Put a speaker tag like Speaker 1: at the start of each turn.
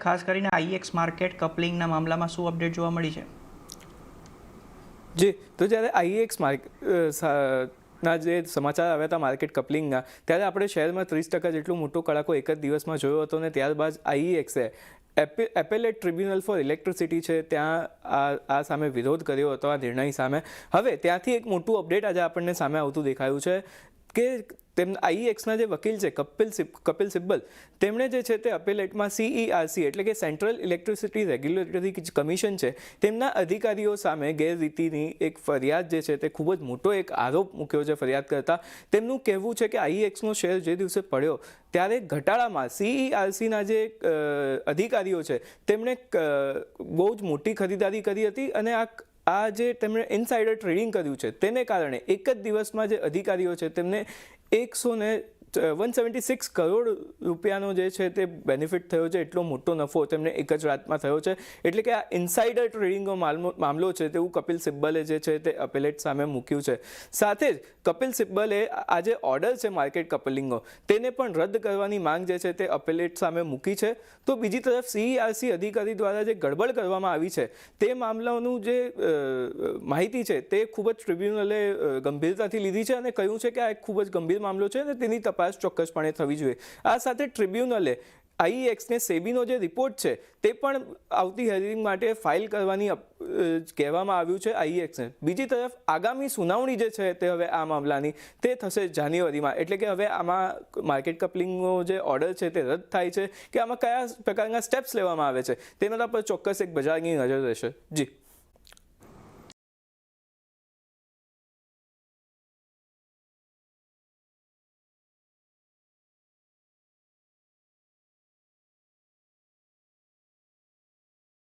Speaker 1: ખાસ કરીને IX market કપલિંગના મામલામાં શું અપડેટ જોવા મળી છે?
Speaker 2: જી, તો જ્યારે આઈએક્સ ના જે સમાચાર આવ્યા હતા માર્કેટ કપલિંગના, ત્યારે આપણે શહેરમાં 30% જેટલો મોટો કડાકો એક જ દિવસમાં જોયો હતો અને ત્યારબાદ આઈએક્સે એપેલેટ ટ્રિબ્યુનલ ફોર ઇલેક્ટ્રિસિટી છે ત્યાં આ સામે વિરોધ કર્યો હતો આ નિર્ણય સામે. હવે ત્યાંથી એક મોટું અપડેટ આજે આપણને સામે આવતું દેખાયું છે કે આઈએક્સના જે વકીલ છે કપિલ સિબ્બલ, તેમણે જે છે તે અપેલેટમાં CERC એટલે કે સેન્ટ્રલ ઇલેક્ટ્રિસિટી રેગ્યુલેટરી કમિશન છે તેમના અધિકારીઓ સામે ગેરરીતિની એક ફરિયાદ જે છે તે ખૂબ જ મોટો એક આરોપ મૂક્યો છે ફરિયાદ કરતા. તેમનું કહેવું છે કે આઈએક્સનો શેર જે દિવસે પડ્યો ત્યારે ઘટાડામાં CERCના જે અધિકારીઓ છે તેમણે બહુ જ મોટી ખરીદારી કરી હતી અને આ જે તેમણે ઇનસાઇડર ટ્રેડિંગ કર્યું છે તેને કારણે એક જ દિવસમાં જે અધિકારીઓ છે તેમને 176 કરોડ રૂપિયાનો જે છે તે બેનિફિટ થયો છે. એટલો મોટો નફો તેમને એક જ રાતમાં થયો છે. એટલે કે આ ઇનસાઇડર ટ્રેડિંગનો મામલો છે તેવું કપિલ સિબ્બલે જે છે તે અપેલેટ સામે મૂક્યું છે. સાથે જ કપિલ સિબ્બલે આ જે ઓર્ડર છે માર્કેટ કપલિંગનો તેને પણ રદ કરવાની માંગ જે છે તે અપેલેટ સામે મૂકી છે. તો બીજી તરફ CERC અધિકારી દ્વારા જે ગડબડ કરવામાં આવી છે તે મામલાનું જે માહિતી છે તે ખૂબ જ ટ્રિબ્યુનલે ગંભીરતાથી લીધી છે અને કહ્યું છે કે આ એક ખૂબ જ ગંભીર મામલો છે અને તેની તપાસ ચોક્કસપણે થવી જોઈએ. આ સાથે ટ્રિબ્યુનલે આઈએક્સને સેબીનો જે રિપોર્ટ છે તે પણ આવતી હિયરિંગ માટે ફાઇલ કરવાની કહેવામાં આવ્યું છે આઈએક્સને. બીજી તરફ આગામી સુનાવણી જે છે તે હવે આ મામલાની તે થશે જાન્યુઆરીમાં. એટલે કે હવે આમાં માર્કેટ કપલિંગનો જે ઓર્ડર છે તે રદ થાય છે કે આમાં કયા પ્રકારના સ્ટેપ્સ લેવામાં આવે છે તેના પર ચોક્કસ એક બજારની નજર રહેશે. જી.